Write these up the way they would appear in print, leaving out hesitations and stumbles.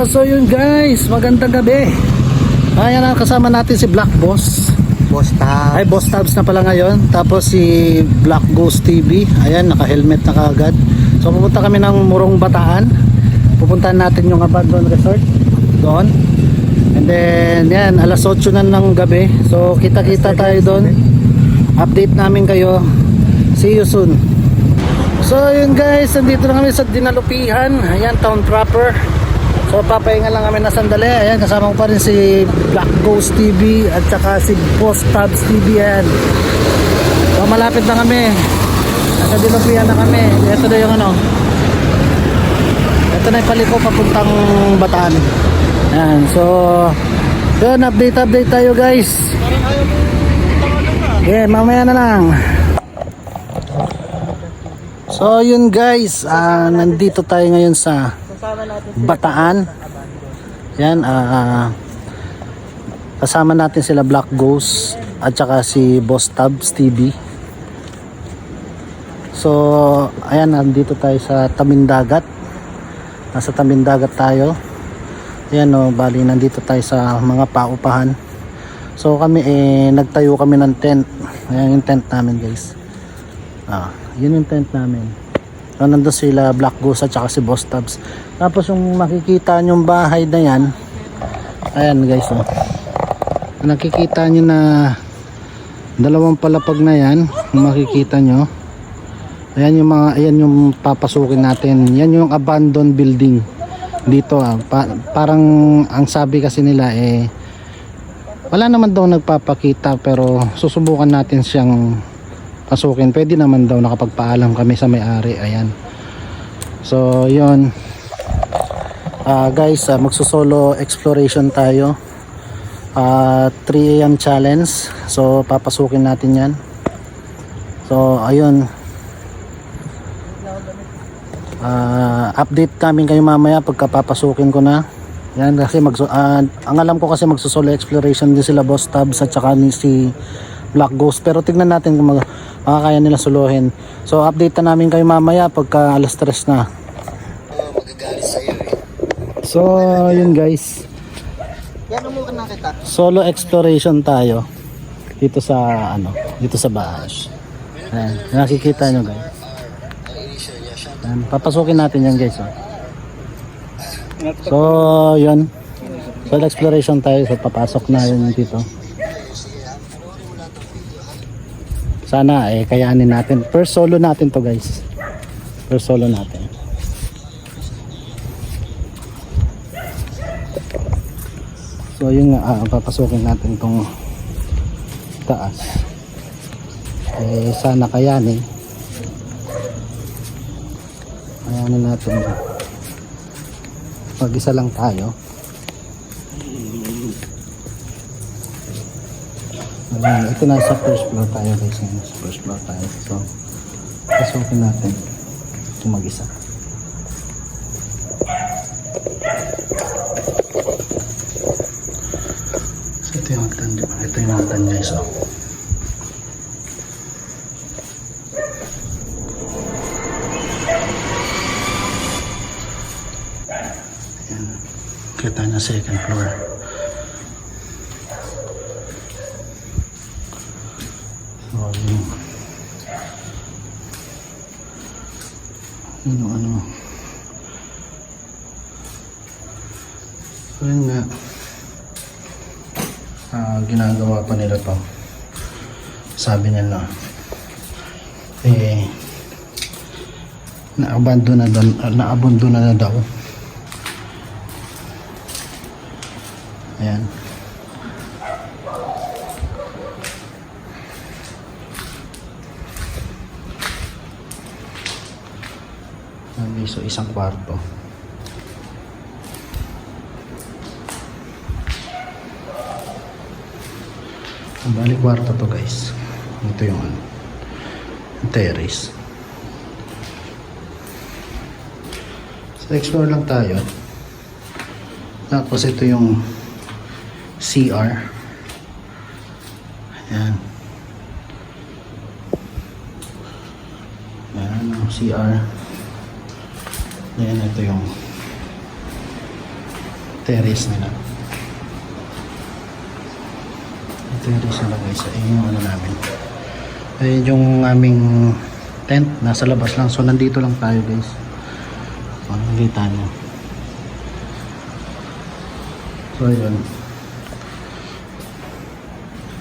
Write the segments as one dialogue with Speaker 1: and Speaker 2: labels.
Speaker 1: So yun guys, magandang gabi. Ayan na, kasama natin si Black Boss.
Speaker 2: Boss Tabs.
Speaker 1: Ay, Boss Tabs na pala ngayon. Tapos si Black Ghost TV. Ayan, naka-helmet na kaagad. So pupunta kami ng Morong Bataan. Pupuntahan natin yung Abandon Resort doon. And then yan, alas 8 na ng gabi. So kita-kita tayo doon. Update namin kayo. See you soon. So yun guys, nandito na kami sa Dinalupihan. Ayan, town proper. So papahinga lang kami na sandali. Ayan, kasama ko pa rin si Black Ghost TV at saka si Boss Tabs TV. Ayan. So malapit na kami. Nasa Dinalupihan na kami. Ito na yung ano. Ito na yung paliko papuntang Bataan. Ayan, so yun, update tayo guys. Okay, mamaya na lang. So yun guys, nandito tayo ngayon sa Bataan. Yan, kasama natin sila Black Ghost at saka si Boss Tabs TV. So ayan, nandito tayo sa Tamindagat. Nasa Tamindagat tayo. Ayan o, bali nandito tayo sa mga paupahan. So kami nagtayo kami ng tent. Ayan yung tent namin guys. Yun yung tent namin. So nandun sila Black Ghost at saka si Boss Tabs. Tapos yung makikita nyong bahay na yan, ayan guys oh. Nakikita nyo na dalawang palapag na yan. Makikita nyo. Ayan yung mga, ayan yung papasukin natin. Yan yung abandoned building dito parang ang sabi kasi nila wala naman daw nagpapakita, pero susubukan natin siyang pasukin. Pwede naman daw, nakapagpaalam kami sa may-ari. Ayan. So yun guys, magsusolo exploration tayo. 3 AM challenge. So papasukin natin yan. So ayun, update namin kayo mamaya pagka papasukin ko na yan, kasi ang alam ko kasi magsusolo exploration din sila Boss Tabs at saka si Black Ghost, pero tignan natin kung makakaya nila suluhin. So update na namin kayo mamaya pagka alas 3 na.
Speaker 2: Magagalit sa'yo eh.
Speaker 1: So yun guys,
Speaker 2: Yan mo na kita.
Speaker 1: solo exploration tayo dito sa dito sa Bahash. Ayan, nakikita nyo guys. Ayan, papasukin natin yan guys oh. So yun, solo exploration tayo. So papasok na yun dito. Sana kayanin natin. First solo natin to guys. First solo natin. So yun nga, papasukin natin tong taas. Sana kayanin. Kayanin natin. Mag-isa lang tayo. Ayan, ito na sa first floor tayo guys. Sa first floor tayo. So pasukin natin ito mag-isa. So ito yung hagdan. Ito yung hagdan guys oh. Ayan, kita na second floor. So yun nga, ginagawa pa nila to. Sabi nila na-abandon na daw. Ayan. So isang kwarto. Balik kwarto to guys. Ito yung terrace. So explore lang tayo. Tapos ito yung CR. Ayan. Ayan ang CR. Ayan, ito yung terrace nila. Terrace nila guys. Ayun yung ano namin. Ayun yung aming tent. Nasa labas lang. So nandito lang tayo guys. So nakikita nyo. So ayun.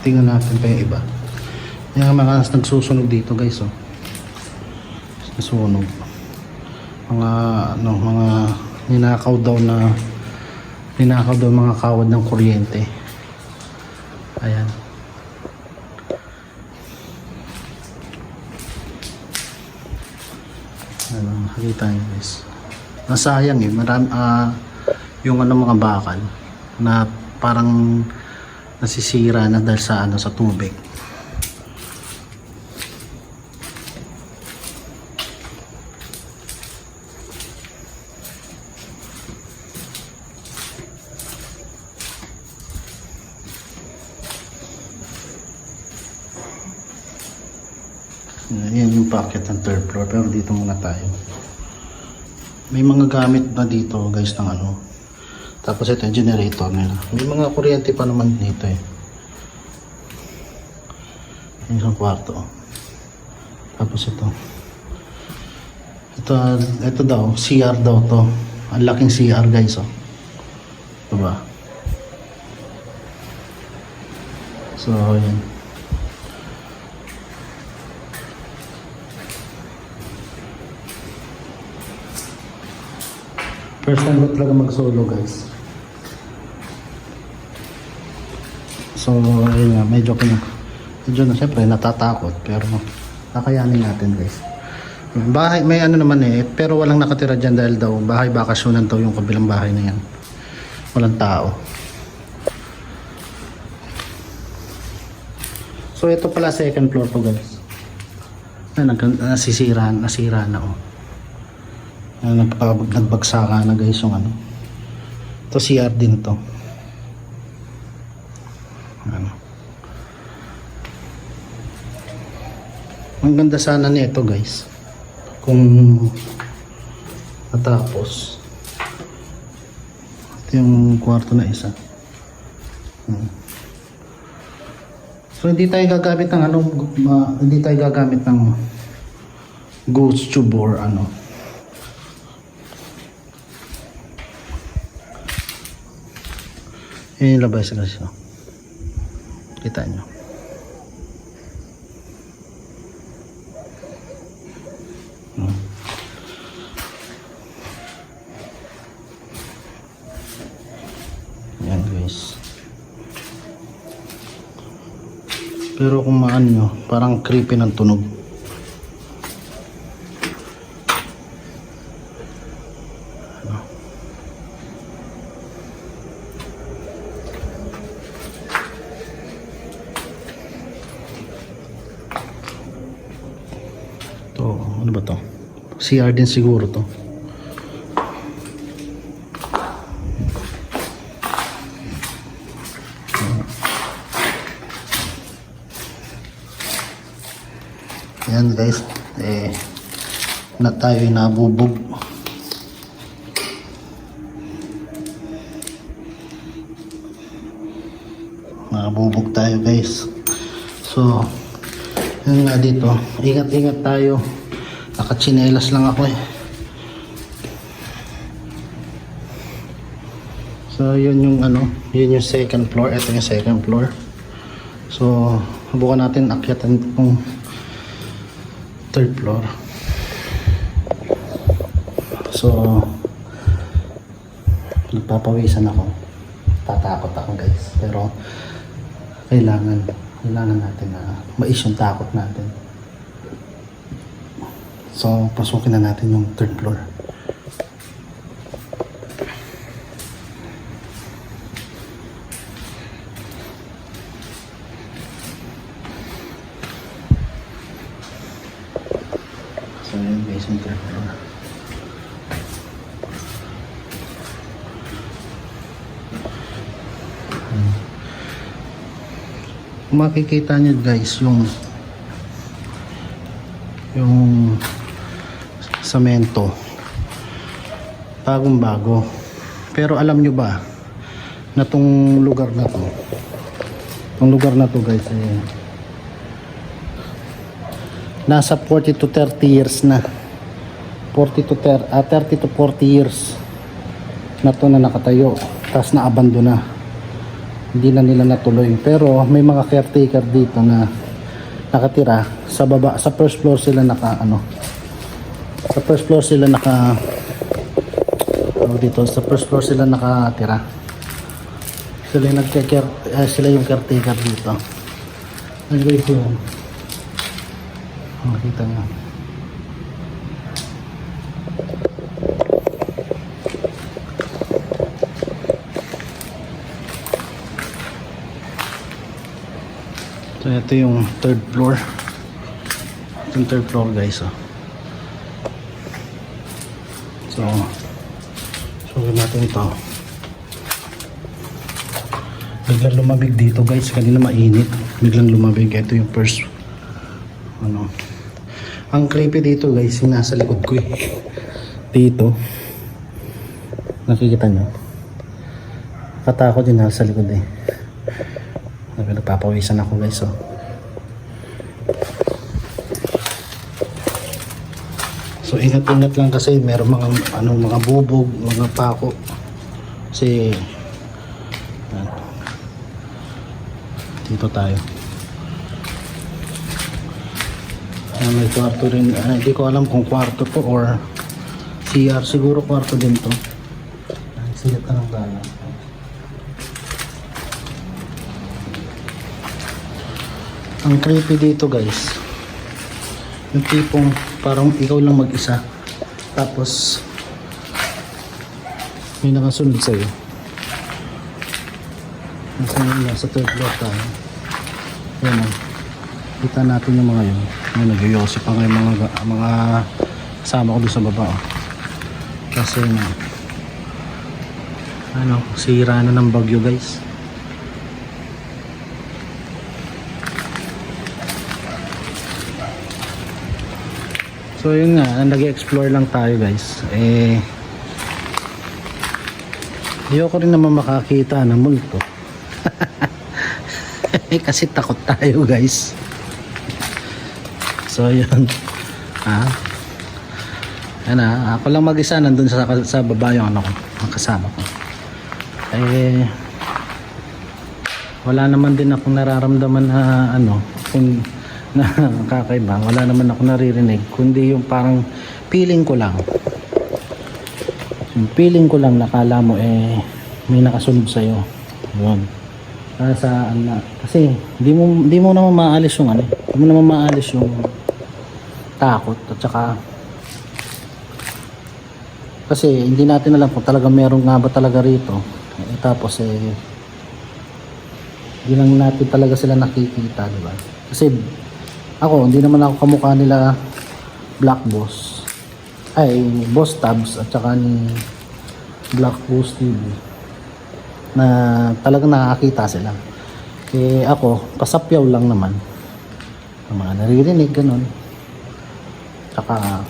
Speaker 1: Tingnan natin pa yung iba. Yung mga nagsusunog dito guys. Oh. Nasunog. Mga ano, mga ninakaw daw mga kawad ng kuryente. Ayan. Ano, nakita niyo guys. Nasayang eh, yung ano mga bakal na parang nasisira na dahil sa ano, sa tubig. Yan yung packet ng third floor, pero dito muna tayo. May mga gamit na dito guys ng ano. Tapos ito yung generator nila. May mga kuryente pa naman dito eh. Yung isang kwarto. Tapos ito. Ito daw, CR daw to. Ang laking CR guys oh. Diba? So yan. First time ko talaga mag-solo guys. So, ayun nga, medyo na syempre natatakot pero nakayanin natin guys. Bahay, may ano naman eh, pero walang nakatira dyan dahil daw bahay bakasyonan daw yung kabilang bahay na yan. Walang tao. So, ito pala second floor to guys. Nasira na oh. Nagbagsakan na guys yung ano. Ito CR din to. Ano. Ang ganda sana nito guys. Kung natapos. Ito yung kwarto na isa. So hindi tayo gagamit ng ano, hindi tayo gagamit ng ghost tube or ano. Yan yung labas guys. Kita nyo. Yan guys. Pero kung maan nyo, parang creepy ng tunog. Ano ba to? CR din siguro to. Ayan guys, na tayo nabubog. Nabubog tayo guys. So, yun nga dito, ingat-ingat tayo. Nakachinelas lang ako eh. So yun yung ano, yun yung second floor. Ito yung second floor. So subukan natin akyatan itong third floor. So nagpapawisan ako. Tatakot ako guys. Pero kailangan natin na mais yung takot natin. So, pasukin na natin yung third floor. So, yun guys, yung third floor. Kung makikita nyo guys, yung semento bagong bago, pero alam nyo ba na tong lugar na to. Tong lugar na to guys nasa 40 to 30 years na. 30 to 40 years na to na nakatayo. Tapos na-abandon na. Hindi na nila natuloy. Pero may mga caretaker dito na nakatira sa baba. Sa first floor sila sa first floor sila nakatira. Sila yung sila yung caretaker dito. Ano ito yun? Makita nyo. So ito yung third floor. Ito yung third floor guys. So natin ito. Biglang lumabig dito guys. Kanina mainit. Biglang lumabig. Ito yung first. Ang creepy dito guys. Yung nasa likod ko dito. Nakikita nyo. Katakot yung nasa likod Nagpapawisan ako guys. So ingat-ingat lang kasi meron mga bubog, mga pako. Kasi dito tayo. May kwarto rin. Hindi ko alam kung kwarto to or CR. Siguro kwarto din to. Sigat na ng gala. Ang creepy dito guys, yung tipong parang ikaw lang mag-isa tapos may nakasunod sa'yo. Nasa third floor tayo. Yan kita natin yung mga yun. Nagyoyosi pa nga yung mga kasama ko doon sa baba kasi sira na ng bagyo guys. So yun nga, nag-explore lang tayo guys. Ayoko rin naman makakita ng multo. Kasi takot tayo guys. So yun. Ako lang mag-isa nandun sa baba yung ang kasama ko. Wala naman din akong nararamdaman na kung na kakaiba. Wala naman ako naririnig kundi yung parang feeling ko lang nakala mo may nakasunod sa'yo yun. Kasi di mo naman maalis yung di mo naman maalis yung takot at saka kasi hindi natin alam kung talaga meron nga ba talaga rito tapos hindi lang natin talaga sila nakikita, diba? Kasi ako, hindi naman ako kamukha nila Black Boss. Boss Tabs at saka ni Black Boss TV. Na talagang nakakita sila. Ako, pasapyaw lang naman. Ang mga naririnig, ganun. Tsaka,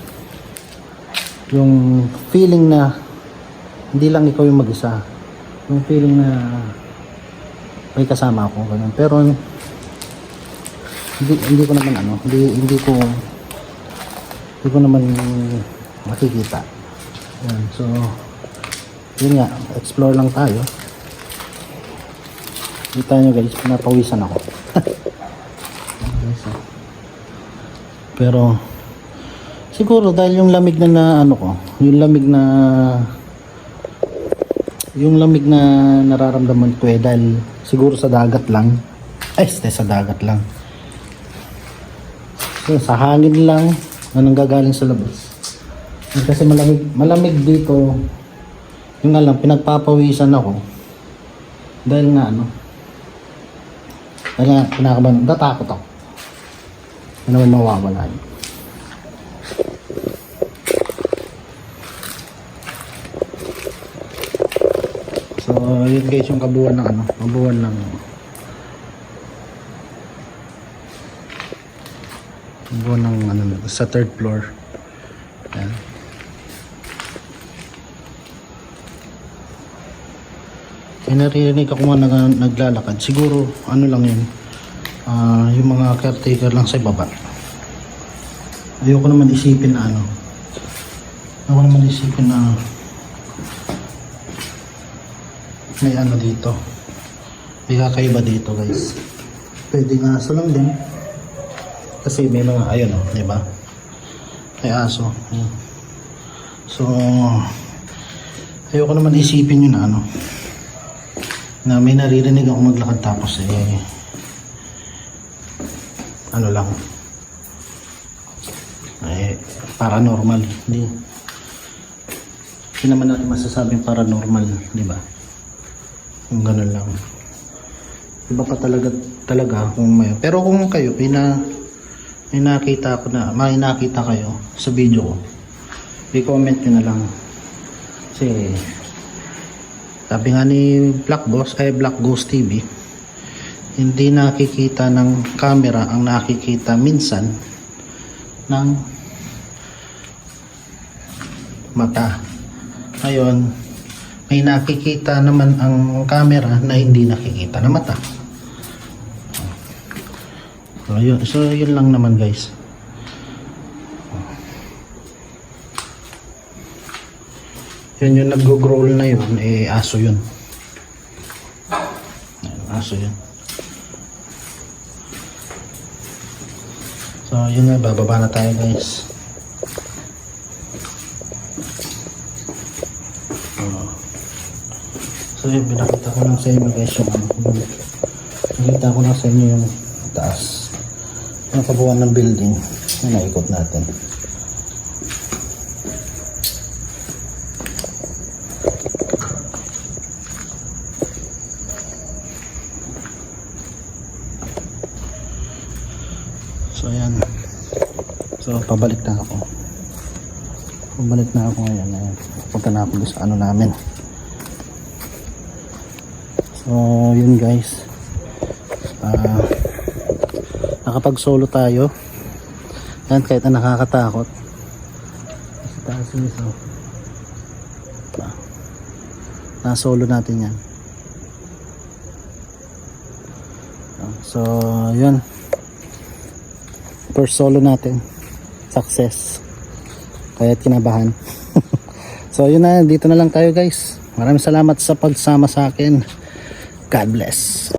Speaker 1: yung feeling na hindi lang ikaw yung mag-isa. Yung feeling na may kasama ako, ganun. Pero, hindi ko naman hindi ko naman makikita. Yan. So yun nga, explore lang tayo. Kita nyo guys, pinapawisan ako. Pero siguro dahil yung lamig na nararamdaman ko dahil siguro sa dagat lang. Sa dagat lang. Sa hangin lang na nanggagaling sa labas. Kasi malamig dito. Yung nga lang, pinagpapawisan ako. Dahil nga kinakabahan, natakot ako. Ano naman mawawala yun. So, yun guys yung kabuuan ng sa third floor. Ayan. May naririnig ako mga naglalakad. Siguro, ano lang yun. Yung mga caretaker lang sa baba. Ayoko naman isipin na ano. Ayoko naman isipin na may ano dito. May kakaiba dito guys. Pwedeng aso lang din. Kasi may mga, ayun o, diba? May aso. So, ayoko naman isipin yun na ano. Na may naririnig ako maglakad tapos ano lang. Paranormal. Hindi naman natin masasabing paranormal, di ba? Kung ganun lang. Iba pa talaga kung may. Pero kung kayo may nakita kayo sa video ko, i-comment nyo na lang. Kasi sabi nga ni Black Ghost TV, hindi nakikita ng camera ang nakikita minsan ng mata. Ngayon, may nakikita naman ang camera na hindi nakikita na mata. So yun lang naman guys. Yun yung nag-growl na yun, aso yun. Aso yun. So yun na, bababa na tayo guys. So yun, pinakita ko lang sa inyo guys yung nakita ko lang sa inyo yung taas, yung kabuuan ng building na naikot natin. So ayan. So pabalik na ako ngayon. Punta na ako sa ano namin. So yun guys, nakapag solo tayo yan, kahit na nakakatakot sa taas yun, na solo natin yan. So yun, first solo natin, success, kaya't kinabahan. So yun na, dito na lang tayo guys. Maraming salamat sa pagsama sa akin. God bless.